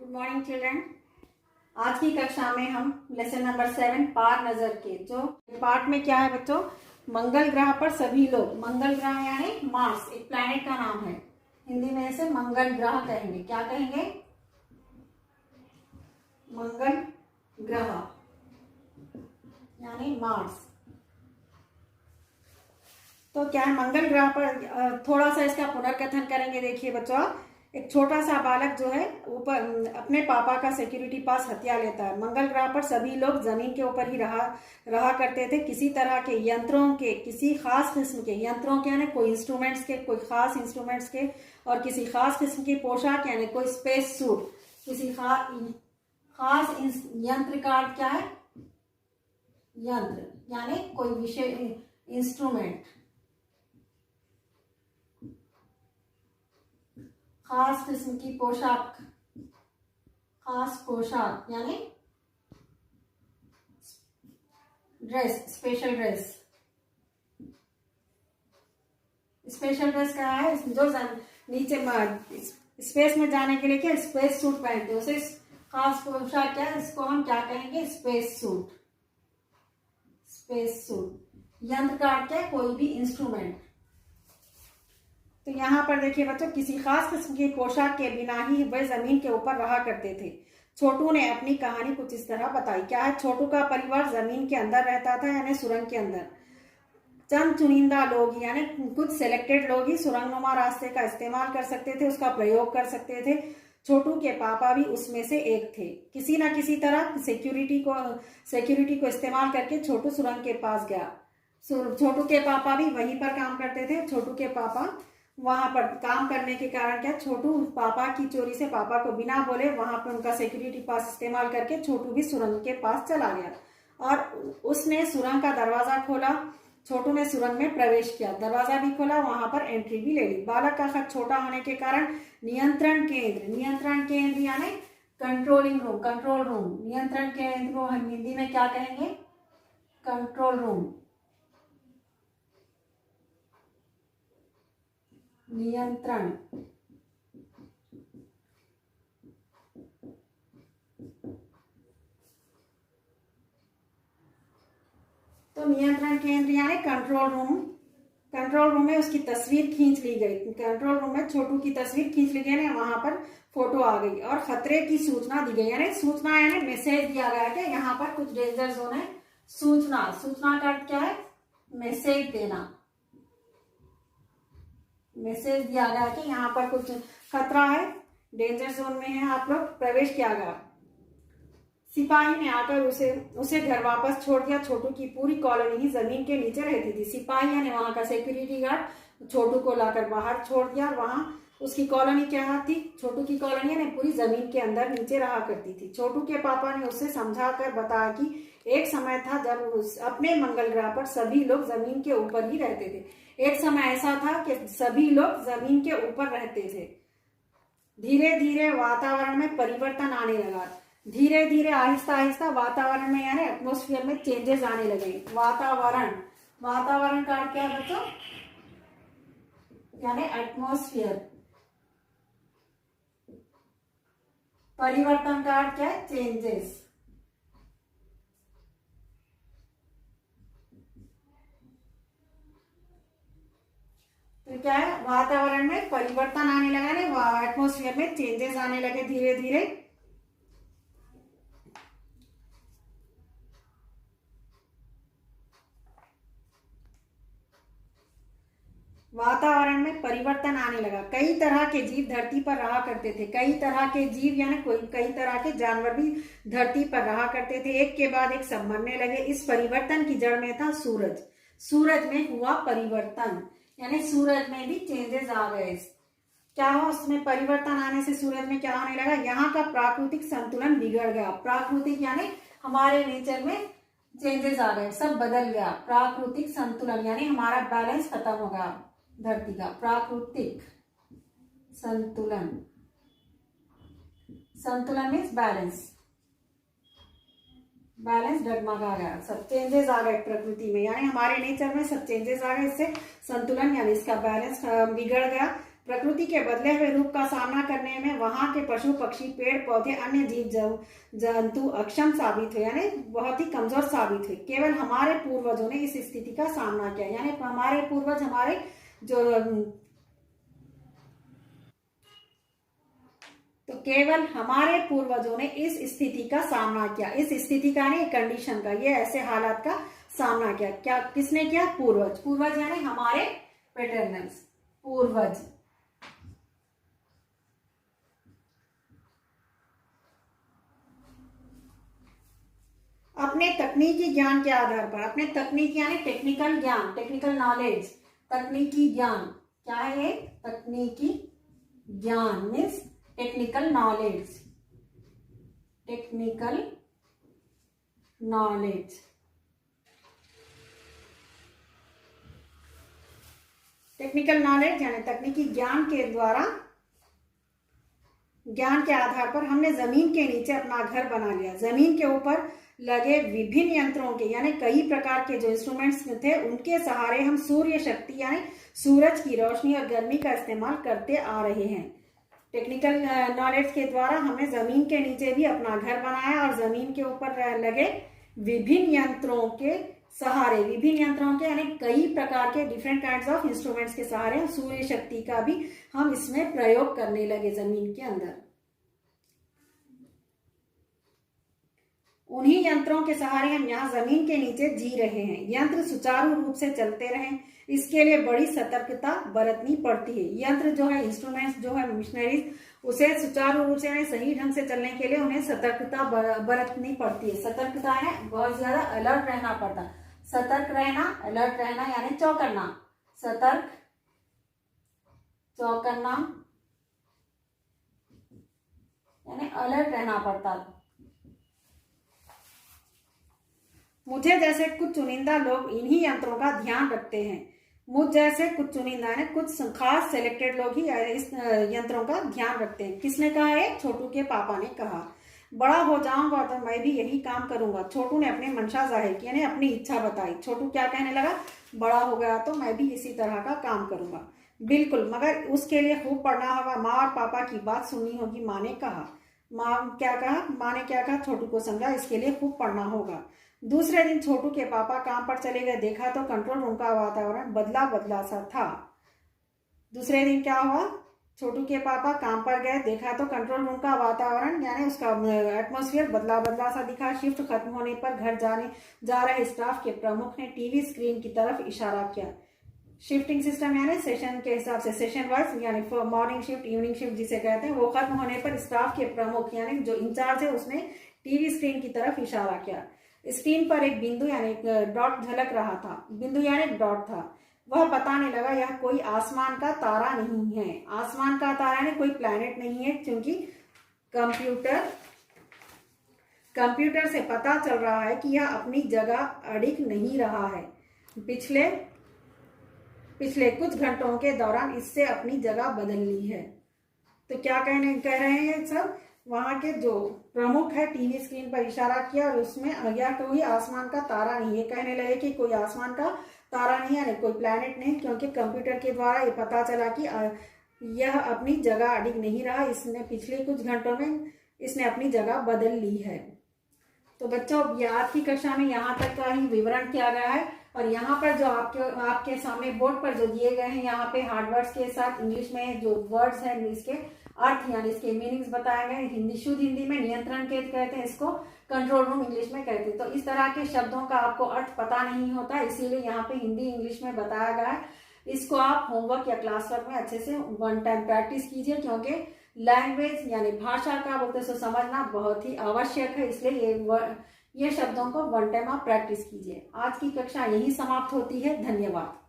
Good morning children. आज की कक्षा में हम लेसन नंबर 7 पार नजर के जो पार्ट में क्या है बच्चों, मंगल ग्रह पर सभी लोग। मंगल ग्रह यानी मार्स एक प्लैनेट का नाम है। हिंदी में इसे मंगल ग्रह कहेंगे। क्या कहेंगे? मंगल ग्रह यानी मार्स। तो क्या है, मंगल ग्रह पर थोड़ा सा इसका पुनर्कथन करेंगे। देखिए बच्चों, एक छोटा सा बालक जो है ऊपर अपने पापा का सिक्योरिटी पास हथिया लेता है। मंगल ग्रह पर सभी लोग जमीन के ऊपर ही रहा करते थे। किसी तरह के यंत्रों के, किसी खास किस्म के यंत्रों के यानी कोई इंस्ट्रूमेंट्स के, कोई खास इंस्ट्रूमेंट्स के, और किसी खास किस्म की पोशाक यानी कोई स्पेस सूट, किसी खास यंत्र का क्या है, यंत्र यानी कोई विशेष इंस्ट्रूमेंट, खास किस्म की पोशाक, खास पोशाक यानी dress, special dress. Special dress क्या है, जो नीचे स्पेस में जाने के लिए क्या स्पेस सूट पहनते हैं, उसे खास पोशाक क्या है, इसको हम क्या कहेंगे, स्पेस सूट। स्पेस सूट यंत्र का अर्थ है कोई भी इंस्ट्रूमेंट। तो यहाँ पर देखिए बच्चों, किसी खास किस्म की पोशाक के बिना ही वे जमीन के ऊपर रहा करते थे। छोटू ने अपनी कहानी कुछ इस तरह बताई। क्या है, छोटू का परिवार जमीन के अंदर रहता था यानी सुरंग के अंदर। चंद चुनिंदा लोग यानी कुछ सिलेक्टेड लोग ही सुरंगनुमा रास्ते का इस्तेमाल कर सकते थे, उसका प्रयोग कर सकते थे। छोटू के पापा भी उसमें से एक थे। किसी न किसी तरह सिक्योरिटी को इस्तेमाल करके छोटू सुरंग के पास गया। छोटू के पापा भी वहीं पर काम करते थे। छोटू के पापा वहां पर काम करने के कारण क्या, छोटू पापा की चोरी से पापा को बिना बोले वहां पर उनका सिक्योरिटी पास इस्तेमाल करके छोटू भी सुरंग के पास चला गया और उसने सुरंग का दरवाजा खोला। छोटू ने सुरंग में प्रवेश किया, दरवाजा भी खोला, वहां पर एंट्री भी ले ली। बालक का कद छोटा होने के कारण नियंत्रण केंद्र यानी कंट्रोलिंग रूम, कंट्रोल रूम, नियंत्रण केंद्र को हम हिंदी में क्या कहेंगे, कंट्रोल रूम, नियंत्रण। तो नियंत्रण केंद्र यानी कंट्रोल रूम। कंट्रोल रूम में उसकी तस्वीर खींच ली गई। कंट्रोल रूम में छोटू की तस्वीर खींच ली गई, वहां पर फोटो आ गई और खतरे की सूचना दी गई। यानी सूचना यानी मैसेज दिया गया कि यहाँ पर कुछ डेंजर जोन है। सूचना का अर्थ क्या है, मैसेज देना। मैसेज दिया गया कि यहाँ पर कुछ खतरा है, डेंजर जोन में है, आप लोग प्रवेश किया गया। सिपाही ने आकर उसे घर वापस छोड़ दिया। छोटू की पूरी कॉलोनी ही जमीन के नीचे रहती थी। सिपाही यानी वहां का सिक्योरिटी गार्ड छोटू को लाकर बाहर छोड़ दिया। वहां उसकी कॉलोनी क्या थी, छोटू की कॉलोनी यानी पूरी जमीन के अंदर नीचे रहा करती थी। छोटू के पापा ने उसे समझा कर बताया कि एक समय था जब अपने मंगल ग्रह पर सभी लोग जमीन के ऊपर ही रहते थे। एक समय ऐसा था कि सभी लोग जमीन के ऊपर रहते थे। धीरे धीरे वातावरण में परिवर्तन आने लगा। धीरे धीरे आहिस्ता आहिस्ता वातावरण में यानी एटमॉस्फेयर में चेंजेस आने लगे। वातावरण का क्या है बच्चों, यानी एटमॉस्फेयर। परिवर्तन का अर्थ क्या है, चेंजेस। तो क्या है, वातावरण में परिवर्तन आने लगा ना, एटमॉस्फेयर में चेंजेस आने लगे धीरे धीरे। वातावरण में परिवर्तन आने लगा। कई तरह के जीव धरती पर रहा करते थे। कई तरह के जीव यानी कई तरह के जानवर भी धरती पर रहा करते थे। एक के बाद एक सब मरने लगे। इस परिवर्तन की जड़ में था सूरज। सूरज में हुआ परिवर्तन यानी सूरज में भी चेंजेस आ गए। क्या हुआ, उसमें परिवर्तन आने से सूरज में क्या होने लगा, यहाँ का प्राकृतिक संतुलन बिगड़ गया। प्राकृतिक यानी हमारे नेचर में चेंजेस आ गए, सब बदल गया। प्राकृतिक संतुलन यानी हमारा बैलेंस खत्म हो गया धरती का। प्राकृतिक संतुलन, संतुलन मीन्स बैलेंस। बैलेंस डगमगा गया, सब चेंजेस आ गए प्रकृति में यानी हमारे नेचर में सब चेंजेस आ गए। इससे संतुलन यानी इसका बैलेंस बिगड़ गया। प्रकृति के बदले हुए रूप का सामना करने में वहां के पशु पक्षी पेड़ पौधे अन्य जीव जंतु अक्षम साबित हुए, यानी बहुत ही कमजोर साबित हुए। केवल हमारे पूर्वजों ने इस स्थिति का सामना किया, यानी हमारे पूर्वज हमारे जो तो केवल हमारे पूर्वजों ने इस स्थिति का सामना किया, इस स्थिति का नहीं, कंडीशन का, ये ऐसे हालात का सामना किया। क्या किसने किया? पूर्वज। पूर्वज यानी हमारे पेटर्नल्स, पूर्वज। अपने तकनीकी ज्ञान के आधार पर, अपने तकनीकी यानी टेक्निकल ज्ञान, टेक्निकल नॉलेज, तकनीकी ज्ञान क्या है ये? तकनीकी ज्ञान means technical knowledge, technical knowledge. Technical knowledge यानी तकनीकी ज्ञान के द्वारा, ज्ञान के आधार पर हमने जमीन के नीचे अपना घर बना लिया। जमीन के ऊपर लगे विभिन्न यंत्रों के यानी कई प्रकार के जो इंस्ट्रूमेंट्स थे उनके सहारे हम सूर्य शक्ति यानी सूरज की रोशनी और गर्मी का इस्तेमाल करते आ रहे हैं। टेक्निकल नॉलेज के द्वारा हमने जमीन के नीचे भी अपना घर बनाया और जमीन के ऊपर लगे विभिन्न यंत्रों के सहारे, विभिन्न यंत्रों के यानी कई प्रकार के डिफरेंट काइंड्स ऑफ इंस्ट्रूमेंट्स के सहारे सूर्य शक्ति का भी हम इसमें प्रयोग करने लगे जमीन के अंदर। उन्हीं यंत्रों के सहारे हम यहाँ जमीन के नीचे जी रहे हैं। यंत्र सुचारू रूप से चलते रहें, इसके लिए बड़ी सतर्कता बरतनी पड़ती है। यंत्र जो है, इंस्ट्रूमेंट्स जो है, मशीनरीज, उसे सुचारू रूप से यानी सही ढंग से चलने के लिए उन्हें सतर्कता बरतनी पड़ती है। सतर्कता है बहुत ज्यादा अलर्ट रहना पड़ता है। सतर्क रहना, अलर्ट रहना यानी चौकन्ना, सतर्क, चौकन्ना यानी अलर्ट रहना पड़ता है। मुझे जैसे कुछ चुनिंदा लोग इन्हीं यंत्रों का ध्यान रखते हैं। मुझ जैसे कुछ चुनिंदा है, कुछ खास सिलेक्टेड लोग ही इस यंत्रों का ध्यान रखते हैं। किसने कहा है? छोटू के पापा ने कहा। बड़ा हो जाऊंगा तो मैं भी यही काम करूंगा। छोटू ने अपनी मंशा जाहिर की यानी अपनी इच्छा बताई। छोटू क्या कहने लगा? बड़ा हो गया तो मैं भी इसी तरह का काम करूंगा। बिल्कुल, मगर उसके लिए खूब पढ़ना होगा। माँ और पापा की बात सुननी होगी। माँ ने कहा। माँ क्या कहा? माँ ने क्या कहा? छोटू को समझा, इसके लिए खूब पढ़ना होगा। दूसरे दिन छोटू के पापा काम पर चले गए। देखा तो कंट्रोल रूम का वातावरण बदला बदला सा था। दूसरे दिन क्या हुआ? छोटू के पापा काम पर गए। देखा तो कंट्रोल रूम का वातावरण यानी उसका एटमॉस्फेयर बदला बदला सा दिखा। शिफ्ट खत्म होने पर घर जा रहे स्टाफ के प्रमुख ने टीवी स्क्रीन की तरफ इशारा किया। शिफ्टिंग सिस्टम यानी सेशन के हिसाब से, सेशन वाइज यानी मॉर्निंग शिफ्ट, इवनिंग शिफ्ट जिसे कहते हैं, वो खत्म होने पर स्टाफ के प्रमुख यानी जो इंचार्ज है उसने टीवी स्क्रीन की तरफ इशारा किया। स्क्रीन पर एक बिंदु यानी एक डॉट झलक रहा था। बिंदु यानी एक डॉट था। वह बताने लगा यह कोई आसमान का तारा नहीं है। आसमान का तारा यानी कोई प्लैनेट नहीं है, क्योंकि कंप्यूटर से पता चल रहा है कि यह अपनी जगह अड़िग नहीं रहा है। पिछले कुछ घंटों के दौरान इससे अपनी जगह बदल ली है। तो क्या कह रहे हैं सब? वहां के जो प्रमुख है टीवी स्क्रीन पर इशारा किया और उसमें यह कोई आसमान का तारा नहीं है। कहने लगे कि कोई आसमान का तारा नहीं है, कोई प्लैनेट नहीं, क्योंकि कंप्यूटर के द्वारा ये पता चला कि यह अपनी जगह अड़िग नहीं रहा। इसने पिछले कुछ घंटों में इसने अपनी जगह बदल ली है। तो बच्चों, आज की कक्षा में यहाँ तक का ही विवरण किया गया है। और यहाँ पर जो आपके सामने बोर्ड पर जो दिए गए हैं, यहाँ पे हार्ड वर्ड्स के साथ इंग्लिश में जो वर्ड्स हैं इसके अर्थ यानी इसके मीनिंग्स बताए गए। हिंदी, शुद्ध हिंदी में नियंत्रण केंद्र कहते हैं इसको, कंट्रोल रूम इंग्लिश में कहते हैं। तो इस तरह के शब्दों का आपको अर्थ पता नहीं होता, इसीलिए यहाँ पे हिंदी इंग्लिश में बताया गया है। इसको आप होमवर्क या क्लास वर्क में अच्छे से 1 टाइम प्रैक्टिस कीजिए, क्योंकि लैंग्वेज यानी भाषा का बोलते सो समझना बहुत ही आवश्यक है। इसलिए ये शब्दों को 1 टाइम आप प्रैक्टिस कीजिए। आज की कक्षा यही समाप्त होती है। धन्यवाद।